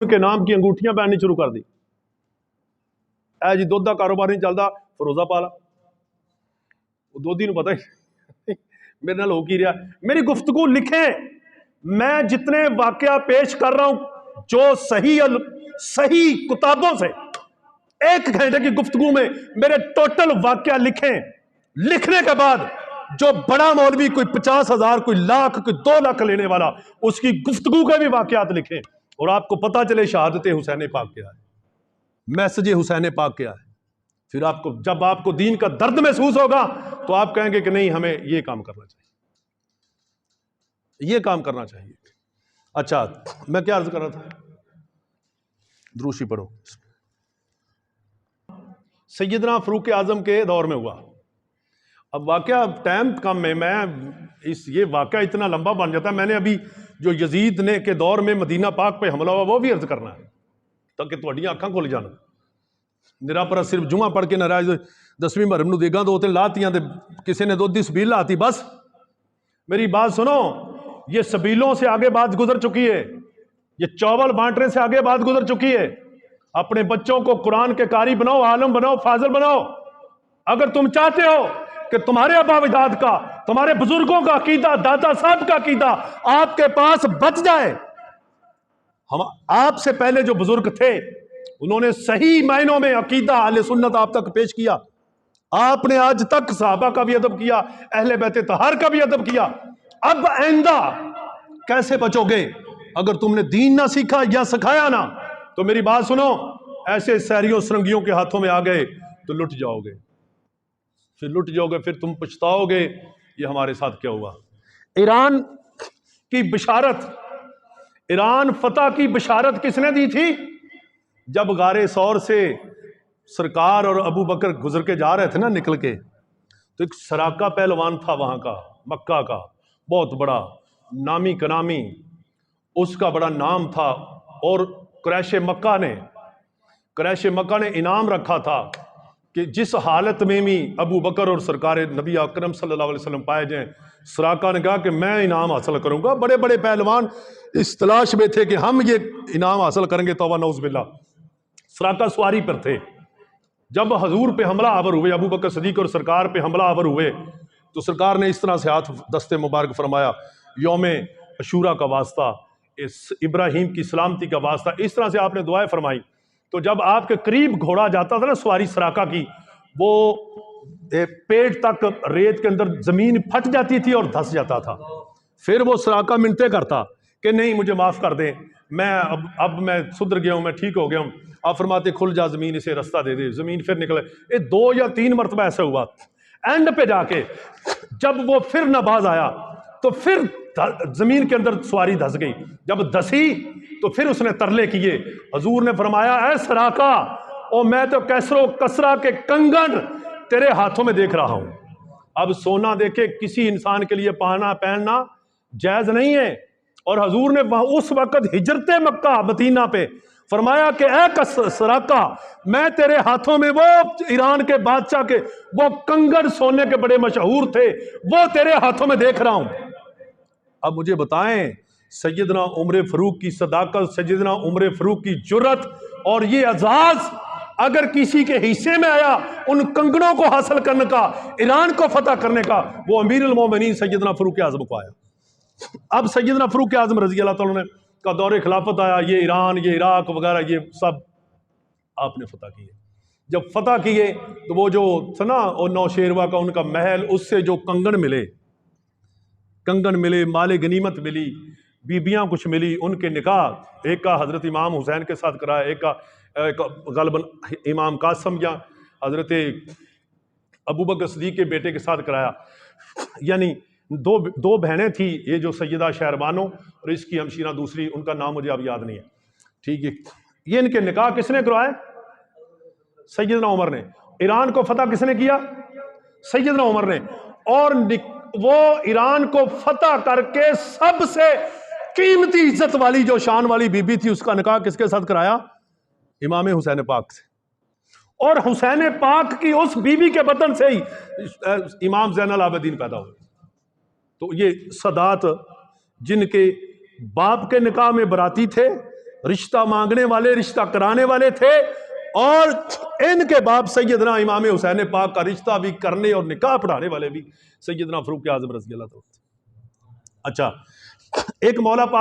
के नाम की अंगूठियां पहननी शुरू कर दी। ऐ जी दुध का कारोबार नहीं चलता, फरोजा पाला दोधी नूं पता ही मेरे नाल हो की रहा। मेरी गुफ्तगू लिखें, मैं जितने वाकया पेश कर रहा हूं जो सही किताबों से, 1 घंटे की गुफ्तगू में मेरे टोटल वाकया लिखें। लिखने के बाद जो बड़ा मौलवी कोई 50,000 कोई लाख कोई 2 लाख लेने वाला, उसकी गुफ्तगू के भी वाकयात लिखें और आपको पता चले शहादत हुसैन पाक क्या है, मैसेज हुसैन पाक क्या है। फिर आपको जब आपको दीन का दर्द महसूस होगा तो आप कहेंगे कि नहीं, हमें ये काम करना चाहिए, ये काम करना चाहिए। अच्छा, मैं क्या अर्ज कर रहा था, द्रूशी पढ़ो। सैयदना फरूक आजम के दौर में हुआ। अब वाकया टाइम कम में मैं ये वाकया इतना लंबा बन जाता है। मैंने अभी जो यजीद ने के दौर में मदीना पाक पे हमला हुआ वो भी अर्ज करना है ताकि तुहाडियां अखां खुल जान। निरा पर सिर्फ जुमा पढ़ के नाराज 10वीं मुहर्रम नूं देगा 2-3 लातियां, किसी ने दुध दी सबील लाती, बस। मेरी बात सुनो, ये सबीलों से आगे बात गुजर चुकी है, ये चौवल बांटने से आगे बात गुजर चुकी है। अपने बच्चों को कुरान के कारी बनाओ, आलम बनाओ, फाजिल बनाओ। अगर तुम चाहते हो कि तुम्हारे अबा अजदाद का, तुम्हारे बुजुर्गों का अकीदा, दादा साहब का अकीदा आपके पास बच जाए। हम आपसे पहले जो बुजुर्ग थे उन्होंने सही मायनों में अकीदा अहले सुन्नत आप तक पेश किया। आपने आज तक सहाबा का भी अदब किया, अहले बैते तहार का भी अदब किया। अब आइंदा कैसे बचोगे अगर तुमने दीन ना सीखा या सिखाया ना? तो मेरी बात सुनो, ऐसे सैरियों सरंगियों के हाथों में आ गए तो लुट जाओगे, फिर लुट जाओगे, फिर तुम पछताओगे ये हमारे साथ क्या हुआ। ईरान की बिशारत, ईरान फतह की बिशारत किसने दी थी? जब गारे सौर से सरकार और अबू बकर गुजर के जा रहे थे ना, निकल के, तो एक सराका पहलवान था वहां का, मक्का का, बहुत बड़ा नामी कनामी, उसका बड़ा नाम था। और क्रैश मक्का ने इनाम रखा था कि जिस हालत में भी अबू बकर और सरकार नबी अकरम सल्लल्लाहु अलैहि वसल्लम पाए जाएं, सराका ने कहा कि मैं इनाम हासिल करूंगा। बड़े बड़े पहलवान इस तलाश में थे कि हम ये इनाम हासिल करेंगे। तौबा नौज़ बिल्लाह। सराका सवारी पर थे। जब हजूर पे हमला आवर हुए, अबू बकर सदीक और सरकार पे हमला आवर हुए, तो सरकार ने इस तरह से हाथ दस्ते मुबारक फरमाया, यौम अशूरा का वास्ता, इस इब्राहिम की सलामती का वास्ता, इस तरह से आपने दुआएं फरमाई। तो जब आपके करीब घोड़ा जाता था ना सवारी सराका की, वो पेट तक रेत के अंदर जमीन फट जाती थी और धंस जाता था। फिर वो सराका मिन्नतें करता कि नहीं मुझे माफ कर दें, मैं अब मैं सुधर गया हूं, मैं ठीक हो गया हूं। आप फरमाते खुल जा जमीन, इसे रास्ता दे दे। जमीन फिर निकले। ये 2 या 3 मरतबा ऐसा हुआ। एंड पे जाके जब वो फिर नबाज आया तो फिर जमीन के अंदर सवारी धस गई। जब धसी तो फिर उसने तरले किए। हजूर ने फरमाया, ऐ सराका, ओ मैं तो कैसरो कसरा के कंगन तेरे हाथों में देख रहा हूं। अब सोना देखे किसी इंसान के लिए पहनना जायज नहीं है। और हजूर ने उस वक्त हिजरत मक्का मदीना पे फरमाया कि ऐ सराका, मैं तेरे हाथों में वो ईरान के बादशाह के वो कंगन सोने के बड़े मशहूर थे, वो तेरे हाथों में देख रहा हूं। अब मुझे बताएं, सैयदना उमर फरूक की सदाकत, सैयदना उमर फरूक की जुर्रत और ये एजाज अगर किसी के हिस्से में आया उन कंगनों को हासिल करने का, ईरान को फतह करने का, वो अमीरुल मोमिनीन सैयदना फरूक आजम को आया। अब सैयदना फरूक आजम रजी अल्लाह तआला का दौरे खिलाफत आया, ये ईरान, ये इराक वगैरह, ये सब आपने फतह किए। जब फतह किए तो वो जो था ना, और नौशेरवा का उनका महल, उससे जो कंगन मिले, माले गनीमत मिली, बीबियां कुछ मिली, उनके निकाह एक का हजरत इमाम हुसैन के साथ कराया, एक का गलबन इमाम कासम या हजरत अबू बकर सदीक के बेटे के साथ कराया। यानी दो बहनें थी, ये जो सैयदा शहरबानो और इसकी हमशीरा दूसरी, उनका नाम मुझे अब याद नहीं है, ठीक है। ये इनके निकाह किसने करवाए? सैयदना उमर ने। ईरान को फतह किसने किया? सैयदना उमर ने। और वो ईरान को फतह करके सबसे कीमती इज्जत वाली जो शान वाली बीबी थी, उसका निकाह किसके साथ कराया? इमाम हुसैन पाक से। और हुसैन पाक की उस बीबी के बदन से ही इमाम ज़ैनुल आबिदीन पैदा हुए। तो ये सदात जिनके बाप के निकाह में बराती थे, रिश्ता मांगने वाले, रिश्ता कराने वाले थे, और इनके बाप सैयदना इमाम हुसैन पाक का रिश्ता भी करने और निकाह पढ़ाने वाले भी सैयदना फारूक आज़म रज़ी अल्लाह तआला। अच्छा, एक मौला पाक